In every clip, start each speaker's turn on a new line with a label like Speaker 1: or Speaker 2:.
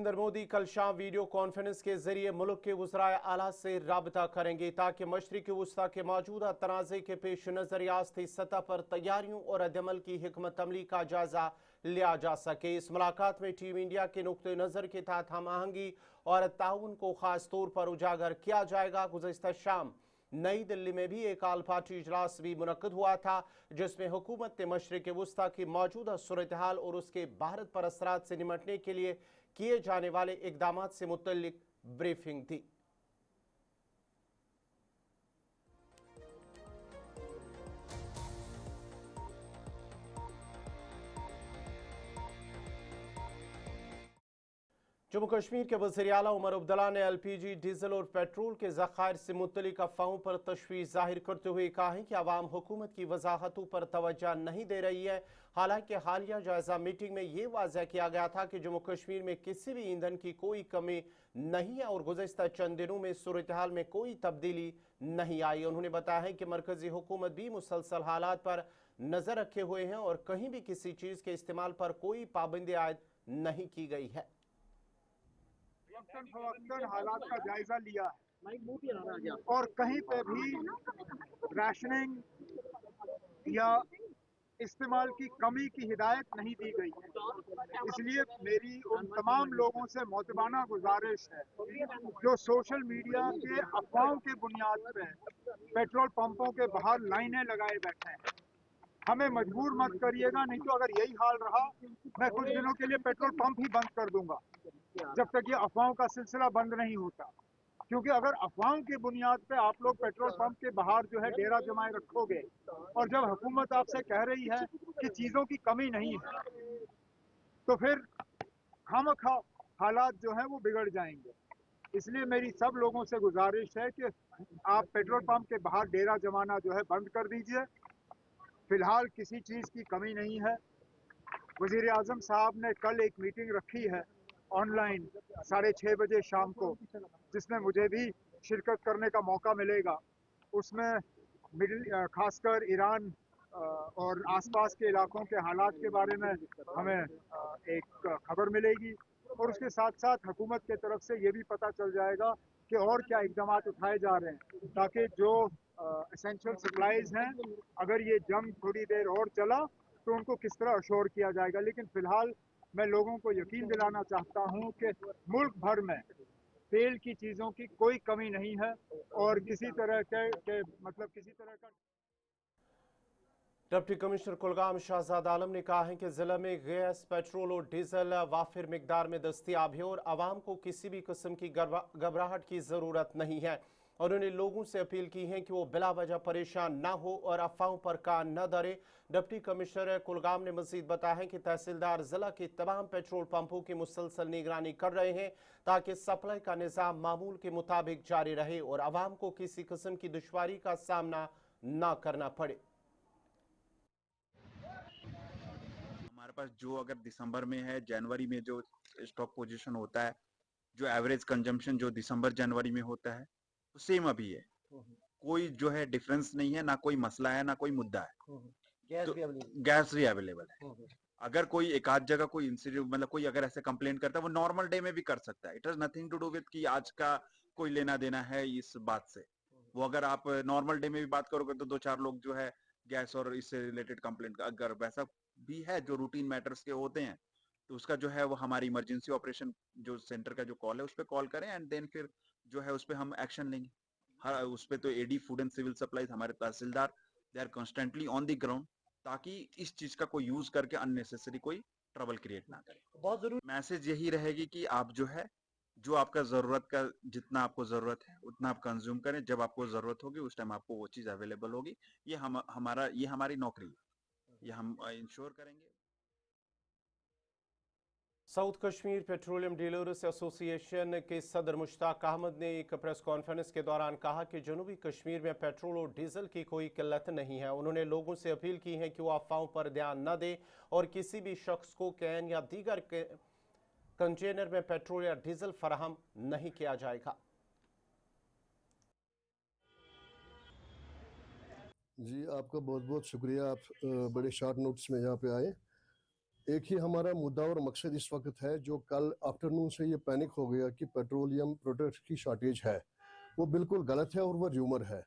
Speaker 1: नरेंद्र मोदी कल शाम video conference के जरिए मुल्क के वज़राए आला से राबता करेंगे ताकि मशरिक़ी वस्ता के मौजूदा तनाज़े के पेश नज़र रियासती सतह पर तैयारियों और अदमल की हिकमत अमली का जायजा लिया जा सके। इस मुलाकात में टीम इंडिया के नुक्ते नज़र के तहत हम आहंगी और ताउन को खास तौर पर उजागर किया जाएगा। गुज़श्ता शाम नई दिल्ली में भी एक आल पार्टी इजलास भी मुनक्कद हुआ था, जिसमें हुकूमत ने मशरिक़ वस्ता की मौजूदा सूरत हाल और उसके भारत पर असरात से निमटने के लिए किए जाने वाले इकदाम से मुतल्लिक ब्रीफिंग दी। जम्मू कश्मीर के वज़ीर आला उमर अब्दुल्ला ने LPG, डीजल और पेट्रोल के ज़खायर से मुतल्लिक अफवाहों पर तशवीश जाहिर करते हुए कहा है कि अवाम हुकूमत की वजाहतों पर तवज्जो नहीं दे रही है। हालांकि हालिया जायजा मीटिंग में ये वाज़ह किया गया था कि जम्मू कश्मीर में किसी भी ईंधन की कोई कमी नहीं है और गुज़श्ता चंद दिनों में सूरत हाल में कोई तब्दीली नहीं आई। उन्होंने बताया है कि मरकजी हुकूमत भी मुसलसल हालात पर नजर रखे हुए हैं और कहीं भी किसी चीज़ के इस्तेमाल पर कोई पाबंदी आयद नहीं की गई है।
Speaker 2: वक्तन फवक्तन हालात का जायजा लिया है और कहीं पे भी राशनिंग या इस्तेमाल की कमी की हिदायत नहीं दी गई है। इसलिए मेरी उन तमाम लोगों से मोतबाना गुजारिश है जो सोशल मीडिया के अफवाहों के बुनियाद पे पेट्रोल पंपों के बाहर लाइनें लगाए बैठे हैं, हमें मजबूर मत करिएगा, नहीं तो अगर यही हाल रहा मैं कुछ दिनों के लिए पेट्रोल पंप ही बंद कर दूंगा जब तक ये अफवाहों का सिलसिला बंद नहीं होता। क्योंकि अगर अफवाहों की बुनियाद पे आप लोग पेट्रोल पंप के बाहर जो है डेरा जमाए रखोगे और जब हुकूमत आपसे कह रही है कि चीज़ों की कमी नहीं है तो फिर खामखा हालात जो है वो बिगड़ जाएंगे। इसलिए मेरी सब लोगों से गुजारिश है कि आप पेट्रोल पंप के बाहर डेरा जमाना जो है बंद कर दीजिए। फिलहाल किसी चीज़ की कमी नहीं है। वज़ीर आज़म साहब ने कल एक मीटिंग रखी है ऑनलाइन 6:30 बजे शाम को, जिसमें मुझे भी शिरकत करने का मौका मिलेगा। उसमें खासकर ईरान और आसपास के इलाकों के हालात के बारे में हमें एक खबर मिलेगी और उसके साथ साथ हुकूमत के तरफ से ये भी पता चल जाएगा कि और क्या इक़दाम उठाए जा रहे हैं ताकि जो एसेंशियल सप्लाईज हैं, अगर ये जंग थोड़ी देर और चला तो उनको किस तरह अश्योर किया जाएगा। लेकिन फिलहाल मैं लोगों को यकीन दिलाना चाहता हूं कि मुल्क भर में तेल की चीज़ों की कोई कमी नहीं है और किसी तरह के मतलब किसी तरह का।
Speaker 1: डिप्टी कमिश्नर कुलगाम शहजाद आलम ने कहा है कि जिला में गैस, पेट्रोल और डीजल वाफिर मिकदार में दस्तियाब है और आवाम को किसी भी किस्म की घबराहट की ज़रूरत नहीं है। उन्होंने लोगों से अपील की है कि वो बिला वजह परेशान न हो और अफवाहों पर कान न धरे। डिप्टी कमिश्नर कुलगाम ने मजीद बताया है कि तहसीलदार जिला के तमाम पेट्रोल पंपों की मुसलसल निगरानी कर रहे हैं ताकि सप्लाई का निज़ाम मामूल के मुताबिक जारी रहे और आवाम को किसी किस्म की दुश्वारी का सामना न करना पड़े।
Speaker 3: हमारे पास जो अगर दिसंबर में है, जनवरी में जो स्टॉक पोजीशन होता है, जो एवरेज कंजम्पशन जो दिसंबर जनवरी में होता है वो सेम अभी है। कोई जो है डिफरेंस नहीं है, ना कोई मसला है ना कोई मुद्दा है। तो गैस भी अवेलेबल है। अगर कोई एक आध जगह कोई इंसिडेंट मतलब कोई अगर ऐसे कंप्लेंट करता है वो नॉर्मल डे में भी कर सकता है। It has nothing to do with कि आज का कोई लेना देना है इस बात से। वो अगर आप नॉर्मल डे में भी बात करोगे तो 2-4 लोग जो है गैस और इससे रिलेटेड कंप्लेंट अगर वैसा भी है जो रूटीन मैटर्स के होते हैं तो उसका जो है वो हमारी इमरजेंसी ऑपरेशन जो सेंटर का जो कॉल है उस पर कॉल करें एंड देन फिर जो है उस पर हम एक्शन लेंगे। हर उस पर तो AD food and civil supplies हमारे tehsildar they are constantly on the ground ताकि इस चीज का कोई यूज करके अननेसेसरी कोई ट्रबल क्रिएट ना करे। बहुत जरूरी मैसेज यही रहेगी कि आप जो है जो आपका जरूरत का जितना आपको जरूरत है उतना आप कंज्यूम करें। जब आपको जरूरत होगी उस टाइम आपको वो चीज अवेलेबल होगी। ये हमारी नौकरी है, ये हम इंश्योर करेंगे।
Speaker 1: South Kashmir petroleum dealers association के सदर मुश्ताक अहमद ने एक प्रेस कॉन्फ्रेंस के दौरान कहा कि जनूबी कश्मीर में पेट्रोल और डीजल की कोई किल्लत नहीं है। उन्होंने लोगों से अपील की है कि वो अफवाहों पर ध्यान न दें और किसी भी शख्स को कैन या दीगर कंटेनर में पेट्रोल या डीजल फराहम नहीं किया जाएगा।
Speaker 4: जी आपका बहुत बहुत शुक्रिया, आप बड़े शॉर्ट नोट्स में यहाँ पे आए। एक ही हमारा मुद्दा और मकसद इस वक्त है, जो कल आफ्टरनून से ये पैनिक हो गया कि पेट्रोलियम प्रोडक्ट्स की शॉर्टेज है, वो बिल्कुल गलत है और वो र्यूमर है।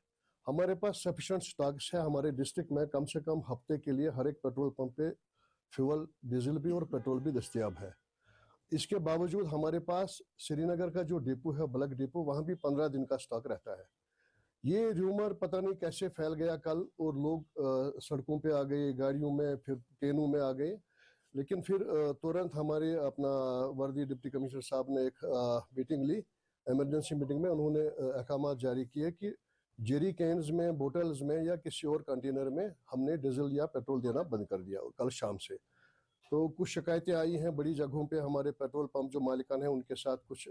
Speaker 4: हमारे पास सफिशेंट स्टॉक्स है। हमारे डिस्ट्रिक्ट में कम से कम हफ्ते के लिए हर एक पेट्रोल पंप पे फ्यूल, डीजल भी और पेट्रोल भी दस्तयाब है। इसके बावजूद हमारे पास श्रीनगर का जो डिपो है, बल्क डिपो, वहाँ भी 15 दिन का स्टॉक रहता है। ये र्यूमर पता नहीं कैसे फैल गया कल, और लोग सड़कों पे आ गए, गाड़ियों में, फिर ट्रेनों में आ गए। लेकिन फिर तुरंत हमारे अपना वर्दी डिप्टी कमिश्नर साहब ने एक मीटिंग ली, इमरजेंसी मीटिंग में उन्होंने अहकाम जारी किए कि जेरी कैंस में, बोटल्स में या किसी और कंटेनर में हमने डीजल या पेट्रोल देना बंद कर दिया कल शाम से। तो कुछ शिकायतें आई हैं बड़ी जगहों पे, हमारे पेट्रोल पंप जो मालिकान हैं उनके साथ कुछ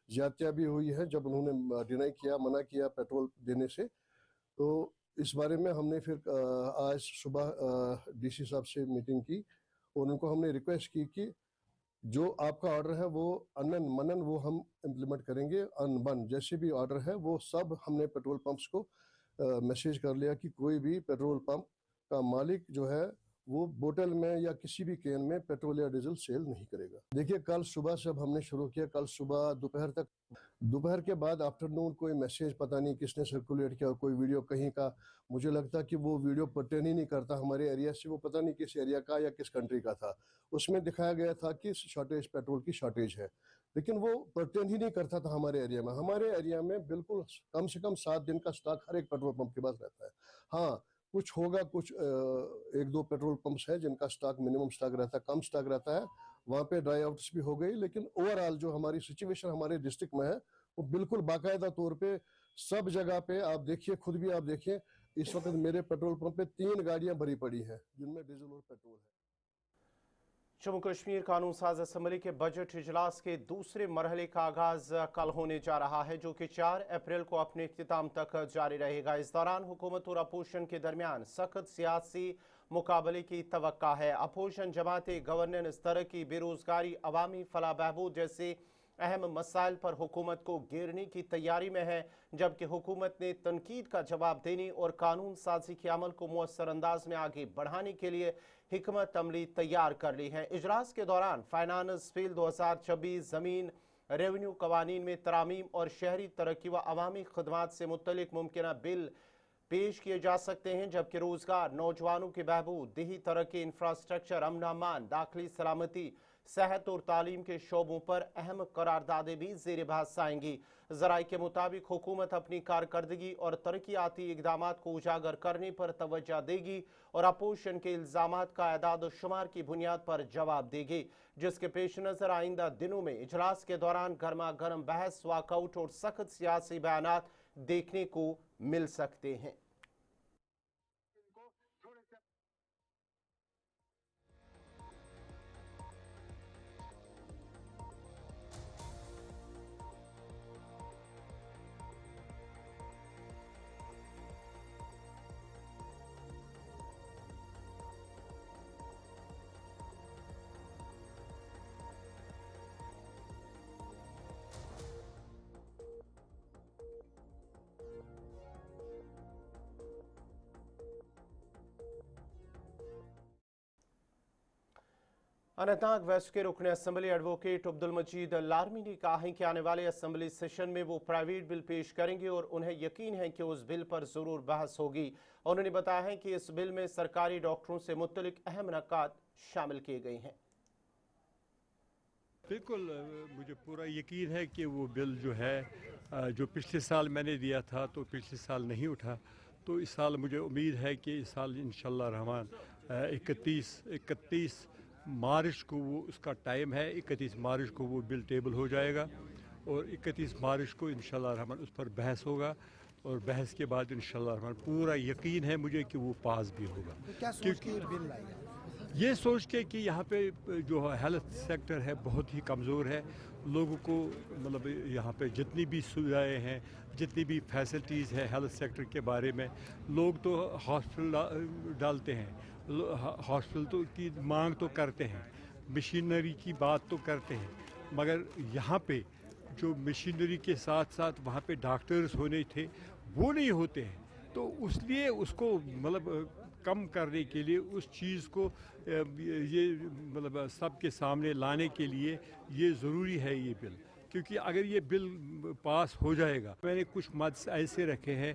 Speaker 4: ज्यादतियाँ भी हुई है जब उन्होंने डिनाई किया, मना किया पेट्रोल देने से। तो इस बारे में हमने फिर आज सुबह डीसी साहब से मीटिंग की और उनको हमने रिक्वेस्ट की कि जो आपका ऑर्डर है वो अनन मनन वो हम इम्प्लीमेंट करेंगे, अनबन जैसे भी ऑर्डर है वो सब हमने पेट्रोल पंप्स को मैसेज कर लिया कि कोई भी पेट्रोल पंप का मालिक जो है वो बोतल में या किसी भी कैन में पेट्रोल या डीजल सेल नहीं करेगा। देखिए कल सुबह से अब हमने शुरू किया, कल सुबह दोपहर तक, दोपहर के बाद आफ्टरनून कोई मैसेज पता नहीं किसने सर्कुलेट किया, कोई वीडियो कहीं का, मुझे लगता कि वो वीडियो पर्टेन ही नहीं करता हमारे एरिया से, वो पता नहीं किस एरिया का या किस कंट्री का था। उसमें दिखाया गया था कि शॉर्टेज, पेट्रोल की शॉर्टेज है, लेकिन वो पर्टेन ही नहीं करता था हमारे एरिया में। हमारे एरिया में बिल्कुल कम से कम 7 दिन का स्टॉक हर एक पेट्रोल पंप के पास रहता है। हाँ कुछ होगा, कुछ 1-2 पेट्रोल पंप्स है जिनका स्टॉक मिनिमम स्टॉक रहता है, कम स्टॉक रहता है, वहाँ पे ड्राई आउट्स भी हो गई। लेकिन ओवरऑल जो हमारी सिचुएशन हमारे डिस्ट्रिक्ट में है वो बिल्कुल बाकायदा तौर पे सब जगह पे, आप देखिए, खुद भी आप देखिए, इस वक्त मेरे पेट्रोल पंप पे 3 गाड़ियां भरी पड़ी हैं जिनमें डीजल और पेट्रोल है।
Speaker 1: जम्मू कश्मीर कानून साज असम्बली के बजट इजलास के दूसरे मरहले का आगाज कल होने जा रहा है, जो कि 4 अप्रैल को अपने इख्तिताम तक जारी रहेगा। इस दौरान हुकूमत और अपोजिशन के दरमियान सख्त सियासी मुकाबले की तवक्का है। अपोजिशन जमातें गवर्नेंस, तरक्की, बेरोजगारी, अवामी फलाह बहबूद जैसे अहम मसाइल पर हुकूमत को घेरने की तैयारी में है, जबकि हुकूमत ने तनकीद का जवाब देने और कानून साजी के अमल को मुअस्सर अंदाज में आगे बढ़ाने के लिए हिकमत अमली तैयार कर ली है। इजलास के दौरान फाइनेंस बिल 2026, जमीन रेवेन्यू कवानीन में तरामीम और शहरी तरक्की व अवामी खदमात से मुतल्लिक मुमकिन बिल पेश किए जा सकते हैं, जबकि रोजगार, नौजवानों की बहबूद, देही तरक्की, इंफ्रास्ट्रक्चर, अमन अमान, दाखिली सलामती, सेहत और तालीम के शोबों पर अहम करारदादें भी जेर बहस आएंगी। जराये के मुताबिक हुकूमत अपनी कारकर्दगी और तरक्याती इकदाम को उजागर करने पर तवज्जो देगी और अपोजिशन के इल्जामात का एदाद शुमार की बुनियाद पर जवाब देगी, जिसके पेश नज़र आइंदा दिनों में इजलास के दौरान गर्मा गर्म बहस, वाकआउट और सख्त सियासी बयानात देखने को मिल सकते हैं। अनंतनाग वेस्ट के रुकन असम्बली एडवोकेट अब्दुल मजीद लारमी ने कहा है कि आने वाले असम्बली सेशन में वो प्राइवेट बिल पेश करेंगे और उन्हें यकीन है कि उस बिल पर जरूर बहस होगी। उन्होंने बताया है कि इस बिल में सरकारी डॉक्टरों से मुतल्लिक अहम नुकात शामिल किए गए हैं।
Speaker 5: बिल्कुल, मुझे पूरा यकीन है कि वो बिल जो है, जो पिछले साल मैंने दिया था तो पिछले साल नहीं उठा, तो इस साल मुझे उम्मीद है कि इस साल इंशाल्लाह रहमान 31 मार्च को वो उसका टाइम है, 31 मार्च को वो बिल टेबल हो जाएगा और 31 मार्च को इंशाल्लाह रहमान उस पर बहस होगा और बहस के बाद इंशाल्लाह रहमान पूरा यकीन है मुझे कि वो पास भी होगा।
Speaker 6: तो क्या सोच के बिल लाएगा?
Speaker 5: ये सोच के कि यहाँ पे जो हेल्थ सेक्टर है बहुत ही कमज़ोर है, लोगों को मतलब यहाँ पे जितनी भी सुविधाएं हैं, जितनी भी फैसिलिटीज़ है हेल्थ सेक्टर के बारे में, लोग तो हॉस्पिटल डालते हैं, हॉस्पिटल तो की मांग तो करते हैं, मशीनरी की बात तो करते हैं, मगर यहाँ पे जो मशीनरी के साथ साथ वहाँ पे डॉक्टर्स होने थे वो नहीं होते हैं, तो उसलिए उसको मतलब कम करने के लिए, उस चीज़ को ये मतलब सबके सामने लाने के लिए ये ज़रूरी है ये बिल। क्योंकि अगर ये बिल पास हो जाएगा, मैंने कुछ मद ऐसे रखे हैं,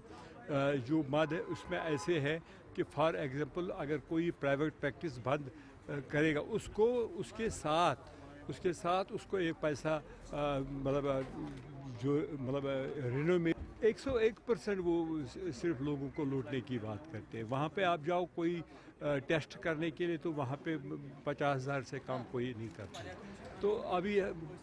Speaker 5: जो मद है उसमें ऐसे है कि फॉर एग्जांपल अगर कोई प्राइवेट प्रैक्टिस बंद करेगा, उसको उसके साथ उसको एक पैसा मतलब जो मतलब ऋणों में 101% वो सिर्फ लोगों को लूटने की बात करते हैं। वहाँ पे आप जाओ कोई टेस्ट करने के लिए, तो वहाँ पे 50,000 से कम कोई नहीं करता। तो अभी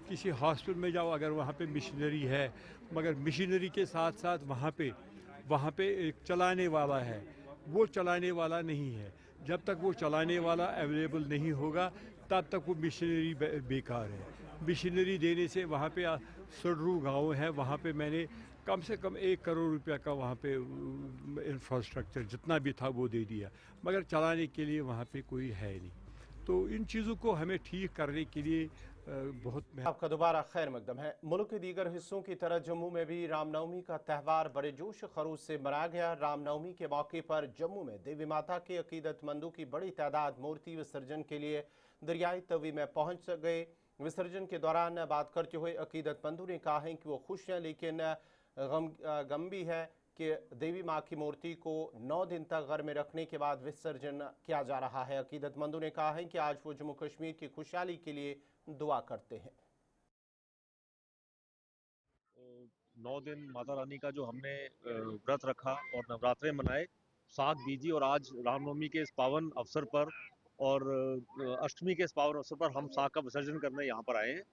Speaker 5: किसी हॉस्पिटल में जाओ, अगर वहाँ पे मशीनरी है, मगर मशीनरी के साथ साथ वहाँ पे एक चलाने वाला है, वो चलाने वाला नहीं है। जब तक वो चलाने वाला अवेलेबल नहीं होगा, तब तक वो मशीनरी बेकार है। मशीनरी देने से वहाँ पे सडरू गाँव है, वहाँ पे मैंने कम से कम 1 करोड़ रुपया का वहाँ पे इंफ्रास्ट्रक्चर जितना भी था वो दे दिया, मगर चलाने के लिए वहाँ पे कोई है नहीं। तो इन चीज़ों को हमें ठीक करने के लिए बहुत
Speaker 1: आपका दोबारा खैर मकदम है। मुल्क के दीगर हिस्सों की तरह जम्मू में भी रामनवमी का त्यौहार बड़े जोश खरूश से मनाया गया। रामनवमी के मौके पर जम्मू में देवी माता के अकीदतमंदों की बड़ी तादाद मूर्ति विसर्जन के लिए दरियाई तवी में पहुंच गए। विसर्जन के दौरान बात करते हुए अकीदतमंदों ने कहा है कि वो खुश हैं, लेकिन गम भी है कि देवी माँ की मूर्ति को 9 दिन तक घर में रखने के बाद विसर्जन किया जा रहा है। अकीदतमंदों ने कहा है कि आज वो जम्मू कश्मीर की खुशहाली के लिए दुआ करते हैं।
Speaker 6: 9 दिन माता रानी का जो हमने व्रत रखा और नवरात्रे मनाए, साग बीजी, और आज रामनवमी के इस पावन अवसर पर और अष्टमी के इस पावन अवसर पर हम साग का विसर्जन करने यहाँ पर आए हैं।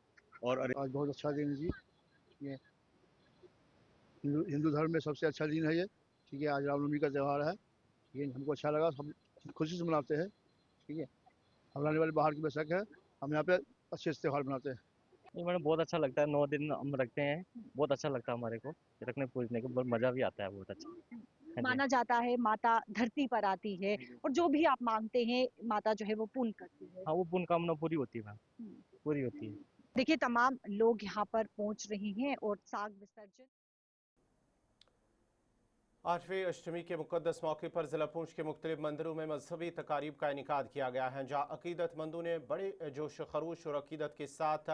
Speaker 6: और
Speaker 7: आज बहुत अच्छा दिन है जी। ये हिंदू धर्म में सबसे अच्छा दिन है ये। ठीक है, आज रामनवमी का त्यौहार है। ये हमको अच्छा लगा, हम खुशी से मनाते हैं। ठीक है, हम रहने वाले बाहर की बेशक है, हम यहाँ पे अच्छे से त्यौहार मनाते हैं।
Speaker 8: ये मैंने बहुत अच्छा लगता है, 9 दिन हम रखते हैं, बहुत अच्छा लगता है हमारे को रखने पूजने को, बहुत मजा भी आता है, बहुत अच्छा।
Speaker 9: माना जाता है माता धरती पर आती है और जो भी आप मांगते हैं माता जो है वो पूर्ण करती है।
Speaker 8: हाँ, वो पूर्ण कामना पूरी होती है, पूरी होती है।
Speaker 9: देखिए तमाम लोग यहाँ पर पहुँच रहे हैं और साग विसर्जन।
Speaker 1: 8वीं अष्टमी के मुकद्दस मौके पर जिला पुंछ के मुख्तलिफ मंदिरों में मजहबी तकारीब का इनेकाद किया गया है, जहाँ अकीदतमंदों ने बड़े जोश खरूश और अकीदत के साथ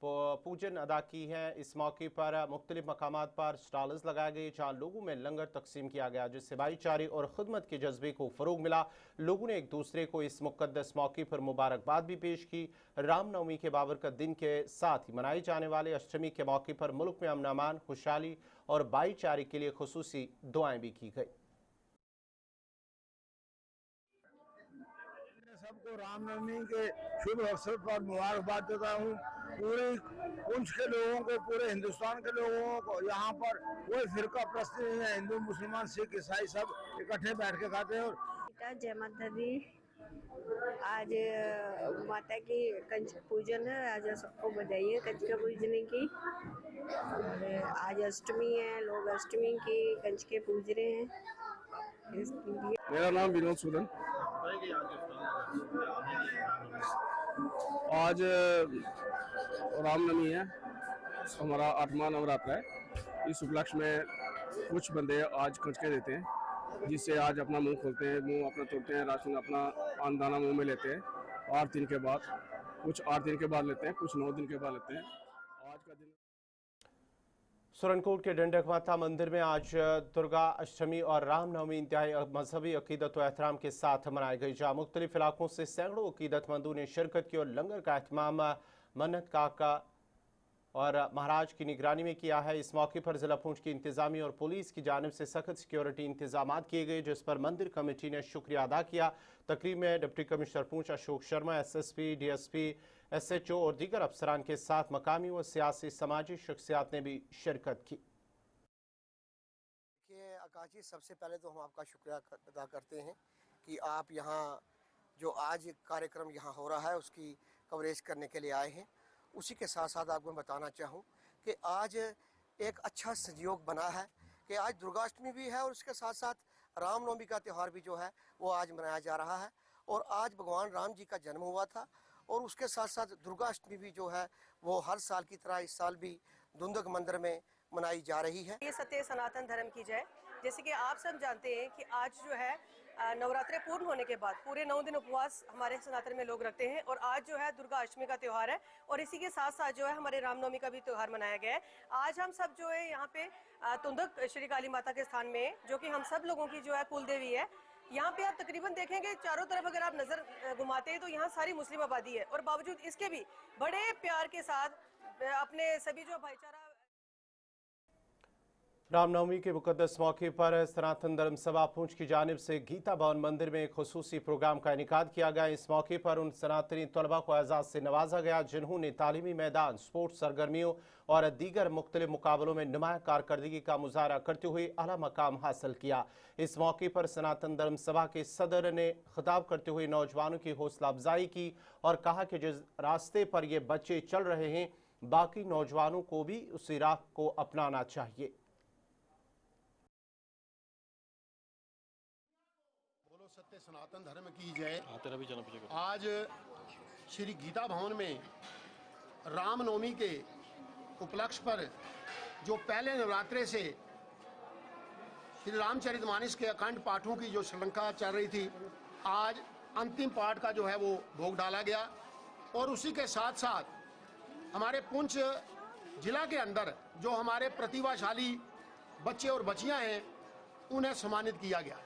Speaker 1: पूजन अदा की है। इस मौके पर मुख्तलिफ मकामात पर स्टॉल्स लगाए गए, जहाँ लोगों में लंगर तकसीम किया गया, जिससे भाईचारे और खुदमत के जज्बे को फ़रोग मिला। लोगों ने एक दूसरे को इस मुकद्दस मौके पर मुबारकबाद भी पेश की। रामनवमी के बाबरकत दिन के साथ ही मनाई जाने वाले अष्टमी के मौके पर मुल्क में अमन अमान, खुशहाली और भाईचारे के लिए खुसूसी दुआएं भी की गई।
Speaker 10: सबको रामनवमी के शुभ अवसर पर मुबारकबाद देता हूँ। पूरे पुंछ के लोगों को, पूरे हिंदुस्तान के लोगों को, यहाँ पर कोई फिरका प्रस्त नहीं है, हिंदू मुसलमान सिख ईसाई सब इकट्ठे बैठ के खाते हैं। और
Speaker 11: जय माता दी। आज माता की कंच पूजन है, आज सबको बधाई है कंचका पूजने की। आज अष्टमी है, लोग अष्टमी की कंचके पूज रहे हैं।
Speaker 10: मेरा नाम विनोद सूदन। आज रामनवमी है, हमारा 8वां नवरात्र है। इस उपलक्ष्य में कुछ बंदे आज कंचके देते हैं, जिससे आज अपना मुंह खोलते हैं, मुंह अपना तोड़ते हैं, राशन अपना अन्नदाना मुंह में लेते हैं। 8 दिन के बाद, कुछ 8 दिन के बाद लेते हैं, कुछ 9 दिन के बाद लेते हैं। आज का दिन
Speaker 1: सुरनकोट के डंडक माता मंदिर में आज दुर्गा अष्टमी और रामनवमी इंतहाई मजहबी अकीदत व एहतराम के साथ मनाई गई, जहाँ मुख्तलिफ इलाकों से सैकड़ों अकीदतमंदों ने शिरकत की और लंगर का एहतमाम मन्नत काका और महाराज की निगरानी में किया है। इस मौके पर जिला पुंछ की इंतजामी और पुलिस की जानिब से सख्त सिक्योरिटी इंतजाम किए गए, जिस पर मंदिर कमेटी ने शुक्रिया अदा किया। तकरीब में deputy commissioner Poonch Ashok Sharma, SSP, DSP, SHO और दीगर अफसरान के साथ मकामी व सियासी समाजी शख्सियात ने भी शिरकत की।
Speaker 12: आकाश जी, सबसे पहले तो हम आपका शुक्रिया अदा करते हैं कि आप यहाँ जो आज कार्यक्रम यहाँ हो रहा है उसकी कवरेज करने के लिए आए हैं। उसी के साथ साथ आपको मैं बताना चाहूँ कि आज एक अच्छा संयोग बना है कि आज दुर्गाष्टमी भी है और उसके साथ साथ रामनवमी का त्यौहार भी जो है वो आज मनाया जा रहा है। और आज भगवान राम जी का जन्म हुआ था और उसके साथ साथ दुर्गाष्टमी भी जो है वो हर साल की तरह इस साल भी धुंधक मंदिर में मनाई जा रही है।
Speaker 11: ये सत्य सनातन धर्म की जय,
Speaker 13: जैसे कि आप सब जानते हैं कि आज जो है नवरात्रे पूर्ण होने के बाद पूरे 9 दिन उपवास हमारे सनातन में लोग रखते हैं और आज जो है दुर्गा अष्टमी का त्यौहार है और इसी के साथ साथ जो है हमारे रामनवमी का भी त्यौहार मनाया गया है। आज हम सब जो है यहाँ पे तुंदक श्री काली माता के स्थान में, जो कि हम सब लोगों की जो है कुल देवी है, यहाँ पे आप तकरीबन देखेंगे चारों तरफ अगर आप नजर घुमाते हैं तो यहाँ सारी मुस्लिम आबादी है और बावजूद इसके भी बड़े प्यार के साथ अपने सभी जो भाईचारा।
Speaker 1: रामनवमी के मुकद्दस मौके पर सनातन धर्म सभा पुंछ की जानिब से गीता भवन मंदिर में एक खुसूसी प्रोग्राम का इनेकाद किया गया। इस मौके पर उन सनातनी तलबा को एजाज से नवाजा गया जिन्होंने तालीमी मैदान, स्पोर्ट्स सरगर्मियों और दीगर मुख्तलिफ मुकाबलों में नुमाया कारकर्दगी का मुजाहरा करते हुए आला मकाम हासिल किया। इस मौके पर सनातन धर्म सभा के सदर ने खिताब करते हुए नौजवानों की हौसला अफजाई की और कहा कि जिस रास्ते पर ये बच्चे चल रहे हैं बाकी नौजवानों को भी उसी राह को अपनाना चाहिए।
Speaker 14: सत्य सनातन धर्म की जय। आज श्री गीता भवन में रामनवमी के उपलक्ष्य पर जो पहले नवरात्रे से श्री रामचरितमानस के अखंड पाठों की जो श्रृंखला चल रही थी, आज अंतिम पाठ का जो है वो भोग डाला गया और उसी के साथ साथ हमारे पुंछ जिला के अंदर जो हमारे प्रतिभाशाली बच्चे और बच्चियां हैं उन्हें सम्मानित किया गया।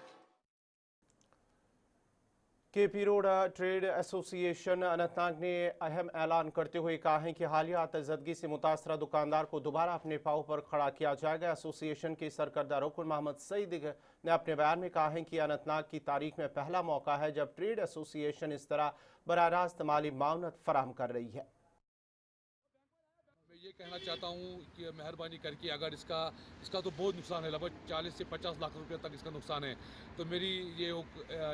Speaker 1: KP road trade association Anantnag ने अहम ऐलान करते हुए कहा है कि हालिया तजदगी से मुतासरा दुकानदार को दोबारा अपने पांव पर खड़ा किया जाएगा। एसोसिएशन के सरकर्दा रुकन मोहम्मद सईद ने अपने बयान में कहा है कि अनंतनाग की तारीख में पहला मौका है जब ट्रेड एसोसिएशन इस तरह बराह रास्त माली माउनत फराहम कर रही है।
Speaker 15: ये कहना चाहता हूँ कि मेहरबानी करके अगर इसका तो बहुत नुकसान है, लगभग 40 से 50 लाख रुपए तक इसका नुकसान है, तो मेरी ये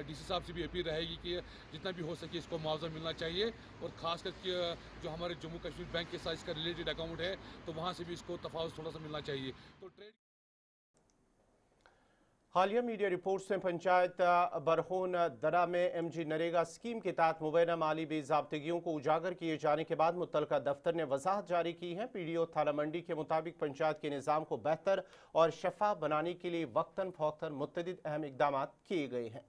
Speaker 15: डीसी साहब से भी अपील रहेगी कि जितना भी हो सके इसको मुआवजा मिलना चाहिए और ख़ास करके जो हमारे जम्मू कश्मीर बैंक के साथ इसका रिलेटेड अकाउंट है तो वहाँ से भी इसको तफावत थोड़ा सा मिलना चाहिए। तो ट्रेड
Speaker 1: हालिया मीडिया रिपोर्ट्स में पंचायत बरहोन दरा में एमजी नरेगा स्कीम के तहत मुबैना माली बेज़ाब्तगियों को उजागर किए जाने के बाद मुतल्लिका दफ्तर ने वजाहत जारी की है। पीडीओ थाना मंडी के मुताबिक पंचायत के निज़ाम को बेहतर और शफाफ बनाने के लिए वक्तन फौक्तन मुतअद्दिद अहम इक़दाम किए गए हैं।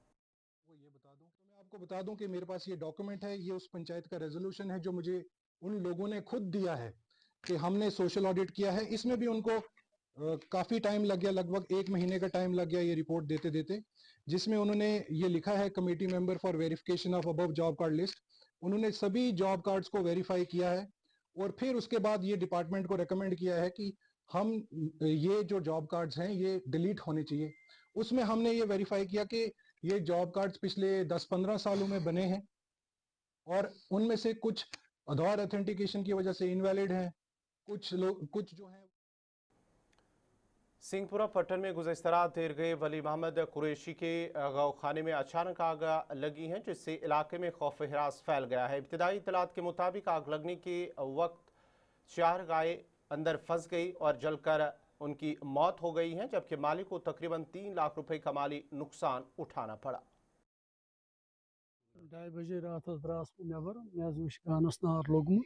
Speaker 16: मैं आपको बता दूं कि मेरे पास ये डॉक्यूमेंट है, ये उस पंचायत का रेजोल्यूशन है जो मुझे उन लोगों ने खुद दिया है कि हमने सोशल ऑडिट किया है। इसमें भी उनको काफ़ी टाइम लग गया, लगभग 1 महीने का टाइम लग गया ये रिपोर्ट देते देते, जिसमें उन्होंने ये लिखा है committee member for verification of above job card list. उन्होंने सभी जॉब कार्ड्स को वेरीफाई किया है और फिर उसके बाद ये डिपार्टमेंट को रेकमेंड किया है कि हम ये जो जॉब कार्ड्स हैं ये डिलीट होने चाहिए। उसमें हमने ये वेरीफाई किया कि ये जॉब कार्ड्स पिछले 10-15 सालों में बने हैं और उनमें से कुछ आधार ऑथेंटिकेशन की वजह से इनवैलिड हैं, कुछ जो हैं।
Speaker 1: सिंहपुरा पट्टन में गुज़श्ता रात देर गए वली मोहम्मद कुरैशी के गौखाने में अचानक आग लगी है जिससे इलाके में खौफ हिरास फैल गया है। इब्तिदाई इत्तलात के मुताबिक आग लगने के वक्त 4 गायें अंदर फंस गई और जलकर उनकी मौत हो गई है, जबकि मालिक को तकरीबन 3 लाख रुपए का माली नुकसान उठाना पड़ा।
Speaker 17: 2 बजे रात द्रास नबर मे वुच गानस नार लोगमुत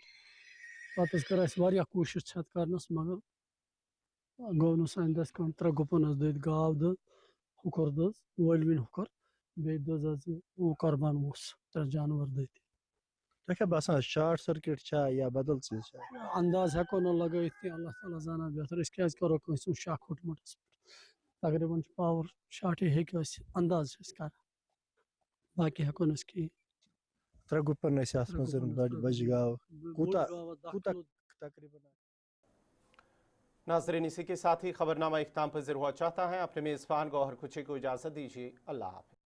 Speaker 17: पत कर कोशिश छत करनस मगर गो न सान दस कम 3 गुपन दद गाव द हुकर दस वलविन हुकर बे दस वो कुर्बान उस 3 जानवर दत
Speaker 18: क्या बसान शॉर्ट सर्किट छा या बदल चीज छा
Speaker 17: अंदाज हको न लगाइत कि अल्लाह ताला जाना बेहतर इस क्या करो कोई शक हुटमट तकरीबन पावर शॉर्ट है कि अंदाज इसका बाकी हको न इसकी
Speaker 18: 3 गुपन से आसमान बज गाव कुता तकरीबन।
Speaker 1: नाज़रीन, इसी के साथ ही खबरनामा इख्तिताम पज़ीर हुआ चाहता है। अपने मेज़बान गौहर कुची को इजाज़त दीजिए। अल्लाह हाफ़िज़।